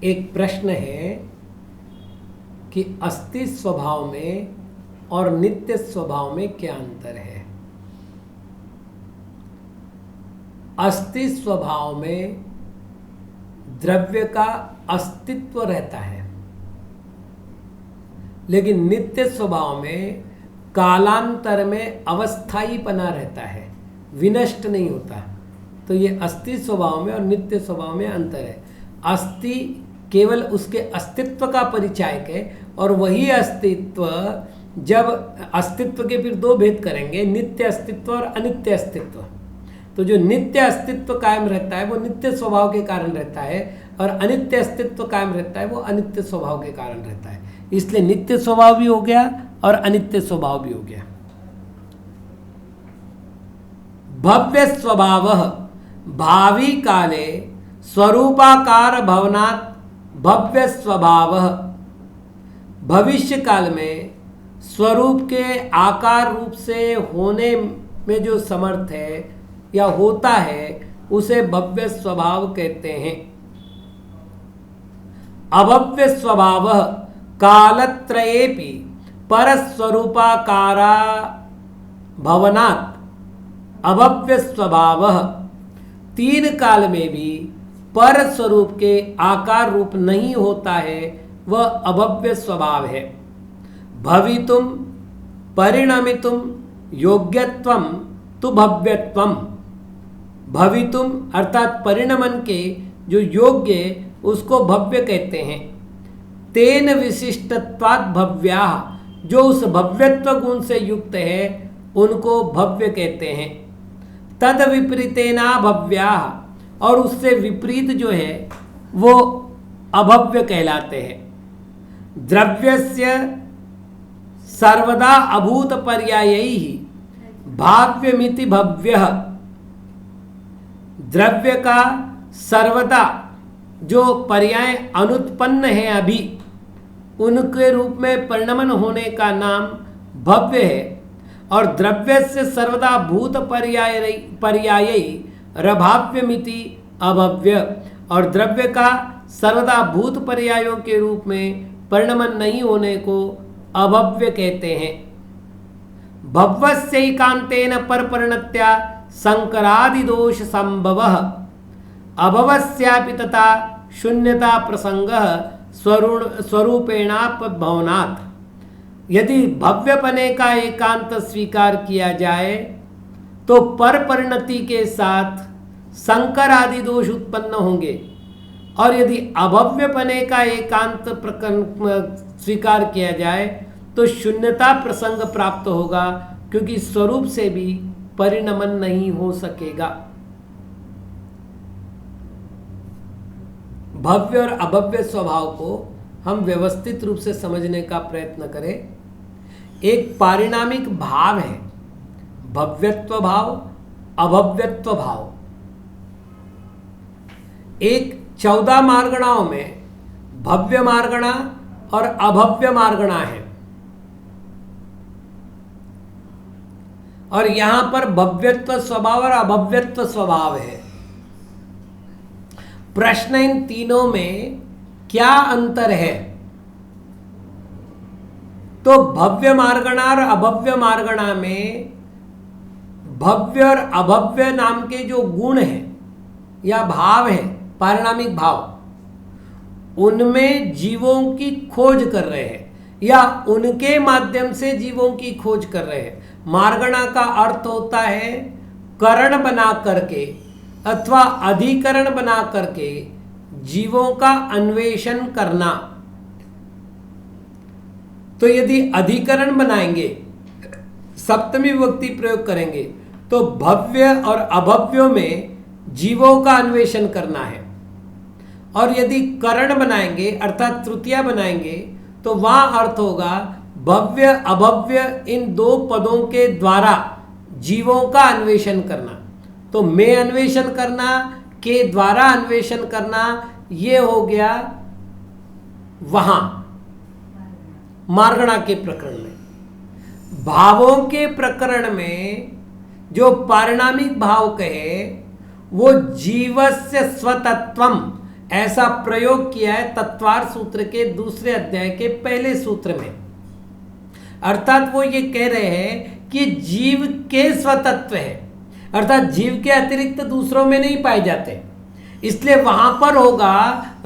एक प्रश्न है कि अस्थि स्वभाव में और नित्य स्वभाव में क्या अंतर है। अस्थि स्वभाव में द्रव्य का अस्तित्व रहता है, लेकिन नित्य स्वभाव में कालांतर में अवस्थायीपना रहता है, विनष्ट नहीं होता। तो ये अस्थि स्वभाव में और नित्य स्वभाव में अंतर है। अस्थि केवल उसके अस्तित्व का परिचायक है, और वही अस्तित्व, जब अस्तित्व के फिर दो भेद करेंगे, नित्य अस्तित्व और अनित्य अस्तित्व। तो जो नित्य अस्तित्व कायम रहता है वो नित्य स्वभाव के कारण रहता है, और अनित्य अस्तित्व कायम रहता है वो अनित्य स्वभाव के कारण रहता है। इसलिए नित्य स्वभाव भी हो गया और अनित्य स्वभाव भी हो गया। भव्य स्वभावः भावी काले स्वरूपाकार भवनात् भव्य स्वभावः, भविष्य काल में स्वरूप के आकार रूप से होने में जो समर्थ है या होता है उसे भव्य स्वभाव कहते हैं। अभव्य स्वभावः कालत्रयेपि परस्वरूपाकारा भवनात् अभव्य स्वभावः, तीन काल में भी पर स्वरूप के आकार रूप नहीं होता है, वह अभव्य स्वभाव है। भवितुम परिणमितुम योग्यत्वम तु भव्यत्वम, भवितुम अर्थात परिणमन के जो योग्य उसको भव्य कहते हैं। तेन विशिष्टत्वात् भव्याः, जो उस भव्यत्व गुण से युक्त है उनको भव्य कहते हैं। तद विपरीतेना भव्याः, और उससे विपरीत जो है वो अभव्य कहलाते हैं। द्रव्यस्य सर्वदा अभूत पर्यायैः भाव्यमिति भव्यः, द्रव्य का सर्वदा जो पर्याय अनुत्पन्न है अभी, उनके रूप में परिणमन होने का नाम भव्य है। और द्रव्य से सर्वदा भूत पर्याय रभाव्यमिति अभव्य, और द्रव्य का सर्वदा भूत पर्यायों के रूप में परिणमन नहीं होने को अभव्य कहते हैं। भव्यस्यैकान्तेन परपरिणत्या संकरादि दोष संभवः, अभवस्यापि तथा शून्यता प्रसंगः स्वरूपेणापभवनात्। यदि भव्यपने का एकांत स्वीकार किया जाए तो पर परिणति के साथ संकर आदि दोष उत्पन्न होंगे, और यदि अभव्यपने का एकांत स्वीकार किया जाए तो शून्यता प्रसंग प्राप्त होगा, क्योंकि स्वरूप से भी परिणमन नहीं हो सकेगा। भव्य और अभव्य स्वभाव को हम व्यवस्थित रूप से समझने का प्रयत्न करें। एक पारिणामिक भाव है, भव्यत्व भाव, अभव्यत्व भाव। एक 14 मार्गणाओं में भव्य मार्गणा और अभव्य मार्गणा है, और यहां पर भव्यत्व स्वभाव और अभव्यत्व स्वभाव है। प्रश्न इन तीनों में क्या अंतर है? तो भव्य मार्गणा और अभव्य मार्गणा में भव्य और अभव्य नाम के जो गुण हैं या भाव हैं, पारिणामिक भाव, उनमें जीवों की खोज कर रहे हैं या उनके माध्यम से जीवों की खोज कर रहे हैं। मार्गणा का अर्थ होता है करण बना करके अथवा अधिकरण बना करके जीवों का अन्वेषण करना। तो यदि अधिकरण बनाएंगे, सप्तमी विभक्ति प्रयोग करेंगे, तो भव्य और अभव्यों में जीवों का अन्वेषण करना है। और यदि करण बनाएंगे अर्थात तृतीया बनाएंगे, तो वहां अर्थ होगा भव्य अभव्य इन दो पदों के द्वारा जीवों का अन्वेषण करना। तो में अन्वेषण करना, के द्वारा अन्वेषण करना, ये हो गया वहां मार्गणा के प्रकरण में। भावों के प्रकरण में जो पारिणामिक भाव कहे वो जीवस्य स्वतत्वम ऐसा प्रयोग किया है तत्वार सूत्र के दूसरे अध्याय के पहले सूत्र में। अर्थात वो ये कह रहे हैं कि जीव के स्वतत्व है, अर्थात जीव के अतिरिक्त दूसरों में नहीं पाए जाते, इसलिए वहां पर होगा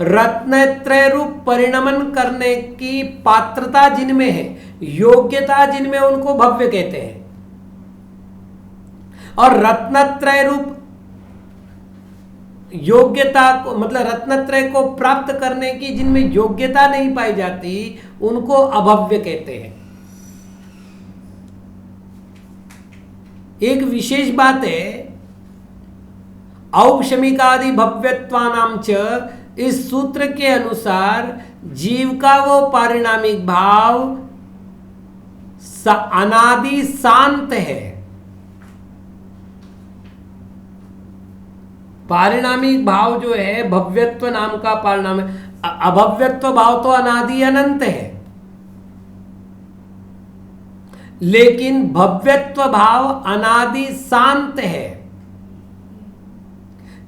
रत्नत्रय रूप परिणमन करने की पात्रता जिनमें है, योग्यता जिनमें, उनको भव्य कहते हैं। और रत्नत्रय रूप योग्यता को, मतलब रत्नत्रय को प्राप्त करने की जिनमें योग्यता नहीं पाई जाती, उनको अभव्य कहते हैं। एक विशेष बात है, औक्षमिकादि भव्यत्वानाम च, इस सूत्र के अनुसार जीव का वो पारिणामिक भाव अनादि शांत है। पारिणामिक भाव जो है भव्यत्व नाम का परिणाम, अभव्यत्व भाव तो अनादि अनंत है, लेकिन भव्यत्व भाव अनादि शांत है।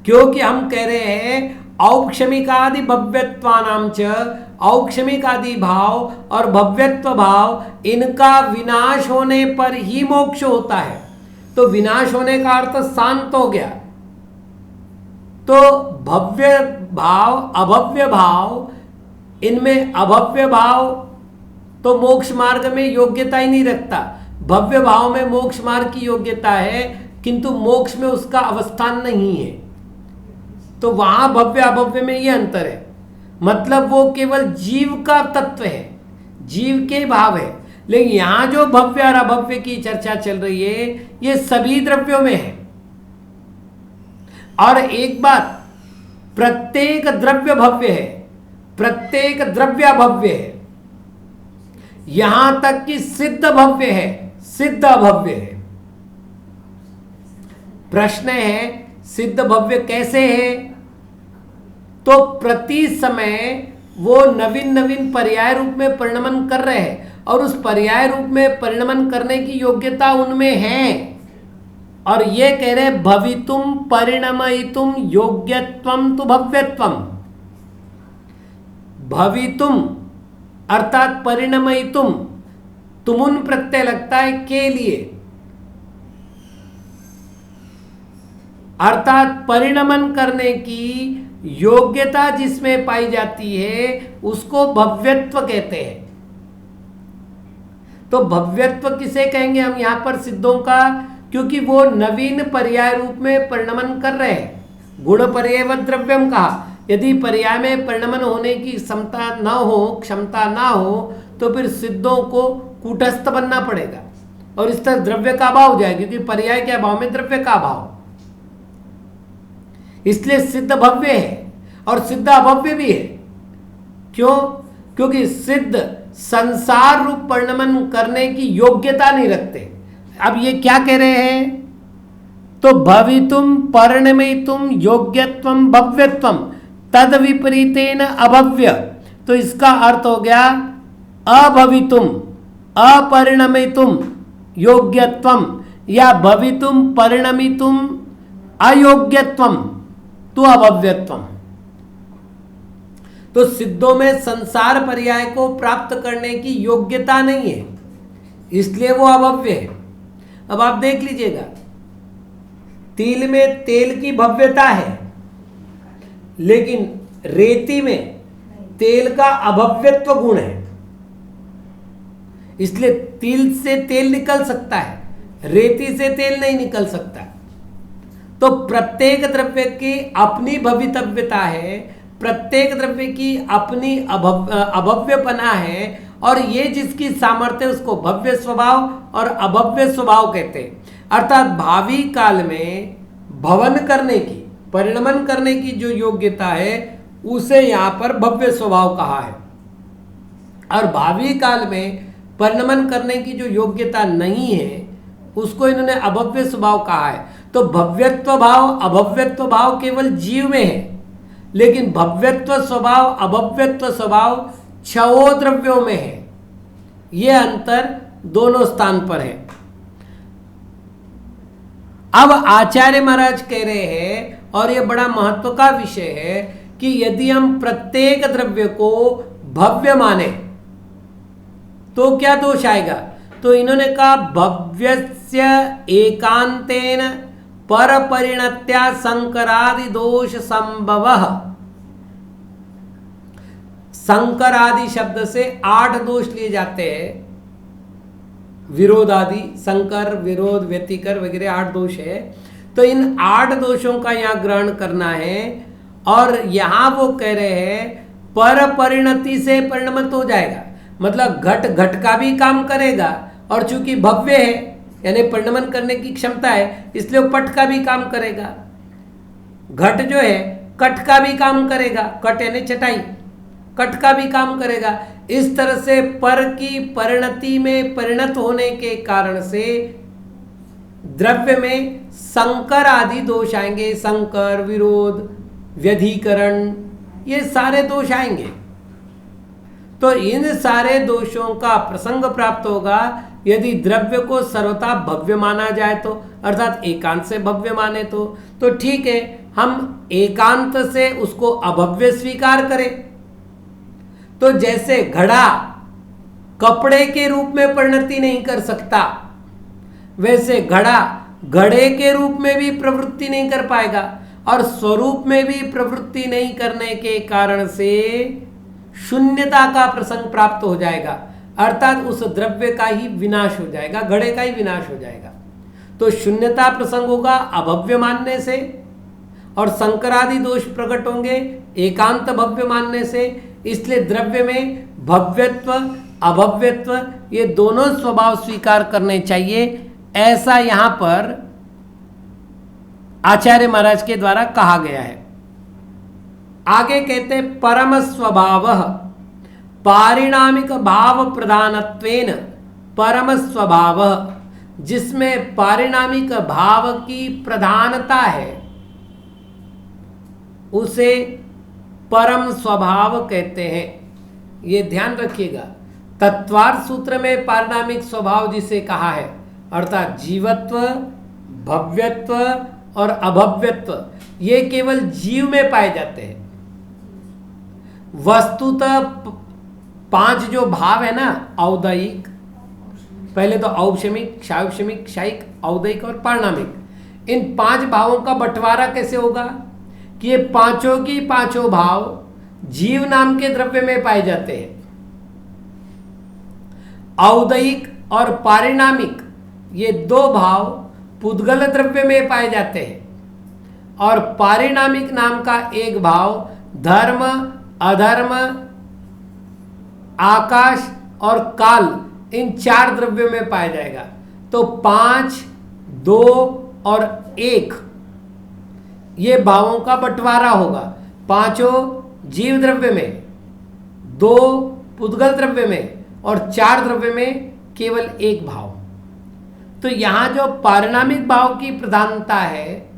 क्योंकि हम कह रहे हैं औक्षमिकादि भव्यत्वानाम च, औक्षमिकादि भाव और भव्यत्व भाव, इनका विनाश होने पर ही मोक्ष होता है। तो विनाश होने का अर्थ शांत हो गया। तो भव्य भाव अभव्य भाव, इनमें अभव्य भाव तो मोक्ष मार्ग में योग्यता ही नहीं रखता, भव्य भाव में मोक्ष मार्ग की योग्यता है, किंतु मोक्ष में उसका अवस्थान नहीं है। तो वहां भव्य अभव्य में ये अंतर है, मतलब वो केवल जीव का तत्व है, जीव के भाव है। लेकिन यहां जो भव्य और अभव्य की चर्चा चल रही है, ये सभी द्रव्यों में है। और एक बात, प्रत्येक द्रव्य भव्य है, प्रत्येक द्रव्य अभव्य है, यहां तक कि सिद्ध भव्य है, सिद्ध अभव्य है। प्रश्न है सिद्ध भव्य कैसे है? तो प्रति समय वो नवीन नवीन पर्याय रूप में परिणमन कर रहे हैं, और उस पर्याय रूप में परिणमन करने की योग्यता उनमें है। और ये कह रहे भवितुम परिणमयितुम योग्यत्वम तु भव्यत्वम। भवितुम अर्थात परिणमयितुम, तुमुन प्रत्यय लगता है के लिए, अर्थात परिणमन करने की योग्यता जिसमें पाई जाती है उसको भव्यत्व कहते हैं। तो भव्यत्व किसे कहेंगे हम यहां पर सिद्धों का? क्योंकि वो नवीन पर्याय रूप में परिणमन कर रहे हैं। गुण पर्याय द्रव्यम कहा, यदि पर्याय में परिणमन होने की क्षमता ना हो तो फिर सिद्धों को कूटस्थ बनना पड़ेगा, और इस तरह द्रव्य का अभाव हो जाएगा, क्योंकि पर्याय के अभाव में द्रव्य का अभाव। इसलिए सिद्ध भव्य है और सिद्ध अभव्य भी है। क्यों? क्योंकि सिद्ध संसार रूप परिणमन करने की योग्यता नहीं रखते। अब ये क्या कह रहे हैं? तो भवितुम परिणमयितुम योग्यत्वम भव्यत्वम तद विपरीतेन अभव्य। तो इसका अर्थ हो गया अभवितुम अपरिणमितुम योग्यत्वम, या भवितुम परिणमितुम अयोग्यत्वम तो अभव्यत्वम। तो सिद्धों में संसार पर्याय को प्राप्त करने की योग्यता नहीं है, इसलिए वो अभव्य है। अब आप देख लीजिएगा, तिल में तेल की भव्यता है, लेकिन रेती में तेल का अभव्यत्व गुण है, इसलिए तिल से तेल निकल सकता है, रेती से तेल नहीं निकल सकता। तो प्रत्येक द्रव्य की अपनी भवितव्यता है, प्रत्येक द्रव्य की अपनी अभव्यपना है, और ये जिसकी सामर्थ्य उसको भव्य स्वभाव और अभव्य स्वभाव कहते हैं। अर्थात भावी काल में भवन करने की, परिणमन करने की जो योग्यता है उसे यहां पर भव्य स्वभाव कहा है, और भावी काल में परिणमन करने की जो योग्यता नहीं है उसको इन्होंने अभव्य स्वभाव कहा है। तो भव्यत्व भाव अभव्यत्व भाव केवल जीव में है, लेकिन भव्यत्व स्वभाव अभव्यत्व स्वभाव छओ द्रव्यों में है। यह अंतर दोनों स्थान पर है। अब आचार्य महाराज कह रहे हैं, और यह बड़ा महत्व का विषय है, कि यदि हम प्रत्येक द्रव्य को भव्य माने तो क्या दोष आएगा। तो इन्होंने कहा भव्यस्य एकांतेन पर परिणत्या संकरादि दोष संभवः। संकरादि शब्द से 8 दोष लिए जाते हैं, विरोधादि, संकर, विरोध, व्यतिकर वगैरह 8 दोष है। तो इन 8 दोषों का यहाँ ग्रहण करना है और यहाँ वो कह रहे हैं पर परिणति से परिणमत हो जाएगा, मतलब घट घट का भी काम करेगा और चूंकि भव्य है यानी परिणमन करने की क्षमता है इसलिए वो पट का भी काम करेगा। घट जो है कट का भी काम करेगा, कट यानी चटाई, कट का भी काम करेगा। इस तरह से पर की परिणति में परिणत होने के कारण से द्रव्य में संकर आदि दोष आएंगे। संकर, विरोध, व्यधिकरण, ये सारे दोष आएंगे। तो इन सारे दोषों का प्रसंग प्राप्त होगा यदि द्रव्य को सर्वथा भव्य माना जाए तो, अर्थात एकांत से भव्य माने तो ठीक है, हम एकांत से उसको अभव्य स्वीकार करें। तो जैसे घड़ा कपड़े के रूप में परिणति नहीं कर सकता, वैसे घड़ा घड़े के रूप में भी प्रवृत्ति नहीं कर पाएगा और स्वरूप में भी प्रवृत्ति नहीं करने के कारण से शून्यता का प्रसंग प्राप्त हो जाएगा, अर्थात उस द्रव्य का ही विनाश हो जाएगा, घड़े का ही विनाश हो जाएगा। तो शून्यता प्रसंग होगा अभव्य मानने से और संकरादि दोष प्रकट होंगे एकांत भव्य मानने से। इसलिए द्रव्य में भव्यत्व अभव्यत्व ये दोनों स्वभाव स्वीकार करने चाहिए, ऐसा यहां पर आचार्य महाराज के द्वारा कहा गया है। आगे कहते हैं परम स्वभाव पारिणामिक भाव प्रधानत्वेन परम स्वभाव, जिसमें पारिणामिक भाव की प्रधानता है उसे परम स्वभाव कहते हैं। ये ध्यान रखिएगा, तत्वार्थ सूत्र में पारिणामिक स्वभाव जिसे कहा है अर्थात जीवत्व, भव्यत्व और अभव्यत्व ये केवल जीव में पाए जाते हैं। वस्तुतः 5 जो भाव है ना, औदैहिक, पहले तो औपशमिक, क्षावशमिक, क्षायिक, औदैहिक और पारिणामिक, इन 5 भावों का बंटवारा कैसे होगा कि ये पांचों की पांचों भाव जीव नाम के द्रव्य में पाए जाते हैं। औदैहिक और पारिणामिक ये 2 भाव पुद्गल द्रव्य में पाए जाते हैं और पारिणामिक नाम का एक भाव धर्म, अधर्म, आकाश और काल इन 4 द्रव्यों में पाया जाएगा। तो 5, 2 और 1 ये भावों का बंटवारा होगा। 5 जीव द्रव्य में, 2 पुद्गल द्रव्य में और 4 द्रव्य में केवल 1 भाव। तो यहां जो पारिणामिक भाव की प्रधानता है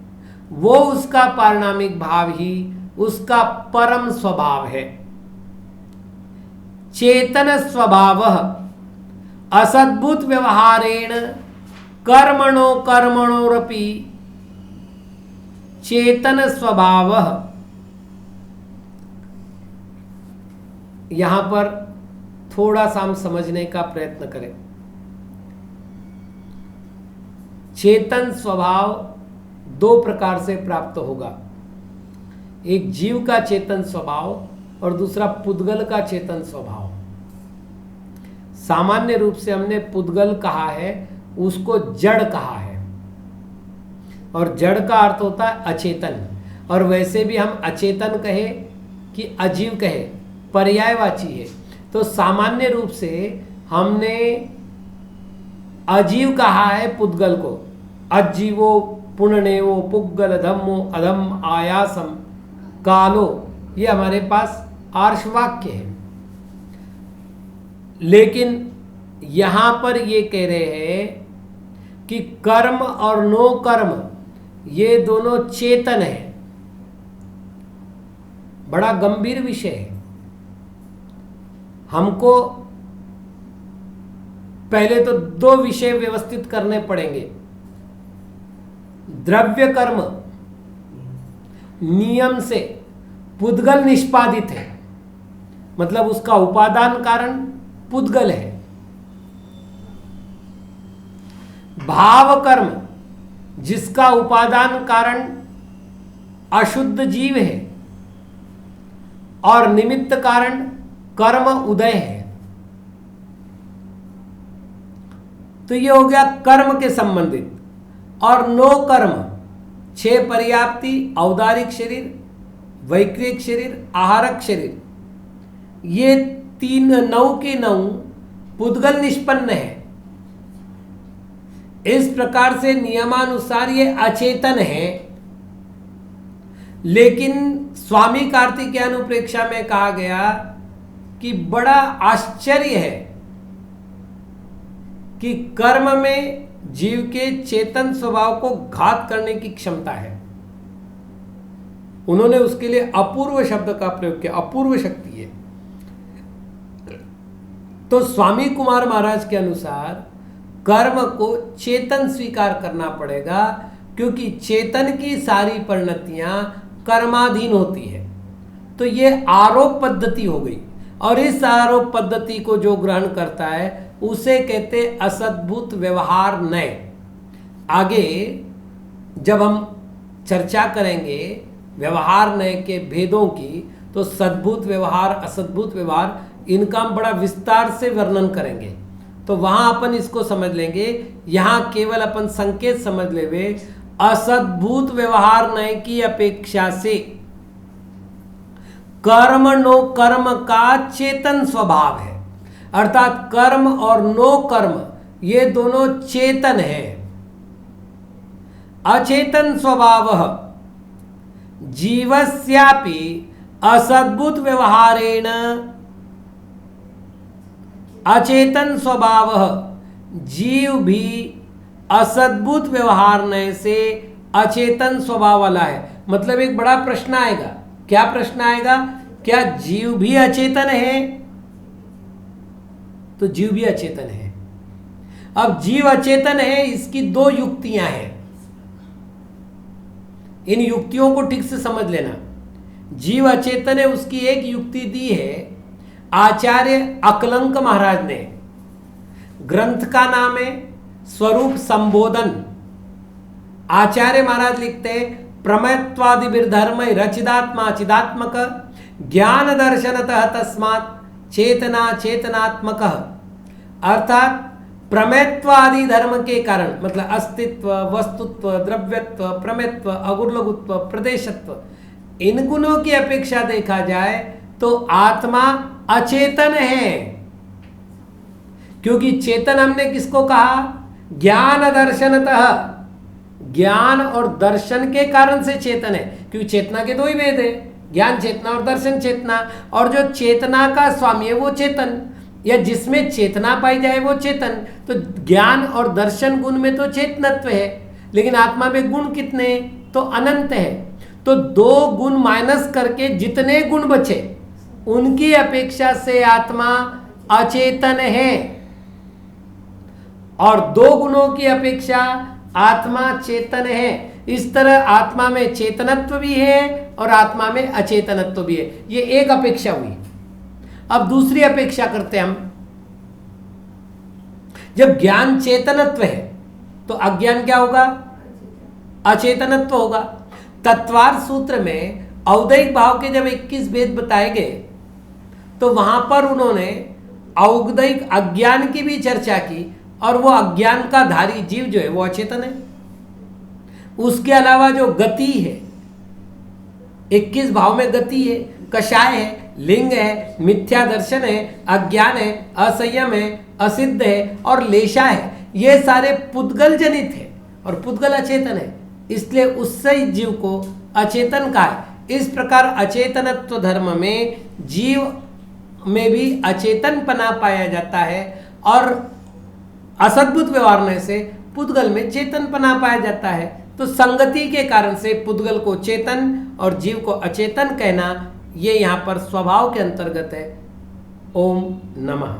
वो उसका पारिणामिक भाव ही उसका परम स्वभाव है। चेतन स्वभाव असद्भुत व्यवहारेण कर्मणो कर्मणोरपि चेतन स्वभाव। यहां पर थोड़ा सा हम समझने का प्रयत्न करें। चेतन स्वभाव 2 प्रकार से प्राप्त होगा, एक जीव का चेतन स्वभाव और दूसरा पुद्गल का चेतन स्वभाव। सामान्य रूप से हमने पुद्गल कहा है, उसको जड़ कहा है और जड़ का अर्थ होता है अचेतन, और वैसे भी हम अचेतन कहे कि अजीव कहे पर्यायवाची है। तो सामान्य रूप से हमने अजीव कहा है पुद्गल को, अजीवो पुण्यनेवो पुग्गल धम्मो अधम आयासम कालो, ये हमारे पास आर्ष वाक्य है। लेकिन यहां पर ये कह रहे हैं कि कर्म और नो कर्म ये दोनों चेतन है। बड़ा गंभीर विषय है, हमको पहले तो 2 विषय व्यवस्थित करने पड़ेंगे। द्रव्य कर्म नियम से पुद्गल निष्पादित है, मतलब उसका उपादान कारण पुद्गल है। भाव कर्म जिसका उपादान कारण अशुद्ध जीव है और निमित्त कारण कर्म उदय है। तो ये हो गया कर्म के संबंधित। और नो कर्म 6 पर्याप्ति, औदारिक शरीर, वैक्रिक शरीर, आहारक शरीर, ये 9 के 9 पुद्गल निष्पन्न है। इस प्रकार से नियमानुसार ये अचेतन है, लेकिन स्वामी कार्तिकेय अनुप्रेक्षा में कहा गया कि बड़ा आश्चर्य है कि कर्म में जीव के चेतन स्वभाव को घात करने की क्षमता है। उन्होंने उसके लिए अपूर्व शब्द का प्रयोग किया, अपूर्व शक्ति है। तो स्वामी कुमार महाराज के अनुसार कर्म को चेतन स्वीकार करना पड़ेगा, क्योंकि चेतन की सारी परिणतियां कर्माधीन होती है। तो ये आरोप पद्धति हो गई, और इस आरोप पद्धति को जो ग्रहण करता है उसे कहते असद्भुत व्यवहार नय। आगे जब हम चर्चा करेंगे व्यवहार नय के भेदों की, तो सद्भुत व्यवहार, असद्भुत व्यवहार, इनका हम बड़ा विस्तार से वर्णन करेंगे। तो वहां अपन इसको समझ लेंगे। यहां केवल अपन संकेत समझ लेवे, असद्भुत व्यवहार नय की अपेक्षा से कर्म नो कर्म का चेतन स्वभाव है। अर्थात कर्म और नो कर्म ये दोनों चेतन है। अचेतन स्वभाव जीवस्यापि असद्भुत व्यवहारेण, अचेतन स्वभाव जीव भी असद्भुत व्यवहार नय से अचेतन स्वभाव वाला है। मतलब एक बड़ा प्रश्न आएगा। क्या प्रश्न आएगा? क्या जीव भी अचेतन है? तो जीव भी अचेतन है। अब जीव अचेतन है, इसकी 2 युक्तियां हैं। इन युक्तियों को ठीक से समझ लेना। जीव अचेतन है, उसकी एक युक्ति दी है आचार्य अकलंक महाराज ने। ग्रंथ का नाम है स्वरूप संबोधन। आचार्य महाराज लिखते हैं, प्रमेयत्वादि बिर्धर्म रचिदात्मा चिदात्मक ज्ञान दर्शनतः तस्मात् चेतना चेतनात्मक। अर्थात प्रमेयत्व आदि धर्म के कारण, मतलब अस्तित्व, वस्तुत्व, द्रव्यत्व, प्रमेयत्व, अगुरलघुत्व, प्रदेशत्व, इन गुणों की अपेक्षा देखा जाए तो आत्मा अचेतन है। क्योंकि चेतन हमने किसको कहा? ज्ञान दर्शनतः, ज्ञान और दर्शन के कारण से चेतन है। क्योंकि चेतना के 2 ही भेद है, ज्ञान चेतना और दर्शन चेतना। और जो चेतना का स्वामी है वो चेतन, या जिसमें चेतना पाई जाए वो चेतन। तो ज्ञान और दर्शन गुण में तो चेतनत्व है, लेकिन आत्मा में गुण कितने? तो अनंत है। तो 2 गुण माइनस करके जितने गुण बचे उनकी अपेक्षा से आत्मा अचेतन है, और 2 गुणों की अपेक्षा आत्मा चेतन है। इस तरह आत्मा में चेतनत्व भी है और आत्मा में अचेतनत्व भी है। ये एक अपेक्षा हुई। अब दूसरी अपेक्षा करते हैं हम। जब ज्ञान चेतनत्व है तो अज्ञान क्या होगा? अचेतनत्व होगा। तत्वार्थ सूत्र में औदैहिक भाव के जब 21 भेद बताए गए तो वहां पर उन्होंने औदैहिक अज्ञान की भी चर्चा की, और वो अज्ञान का धारी जीव जो है वो अचेतन है। उसके अलावा जो गति है, 21 भाव में गति है, कषाय है, लिंग है, मिथ्या दर्शन है, अज्ञान है, असंयम है, असिद्ध है और लेशा है। ये सारे पुद्गल जनित है और पुद्गल अचेतन है, इसलिए उससे जीव को अचेतन कहा है। इस प्रकार अचेतनत्व धर्म में जीव में भी अचेतनपना पाया जाता है, और असद्भुत व्यवहार से पुद्गल में चेतनपना पाया जाता है। तो संगति के कारण से पुद्गल को चेतन और जीव को अचेतन कहना, ये यहाँ पर स्वभाव के अंतर्गत है। ओम नमः।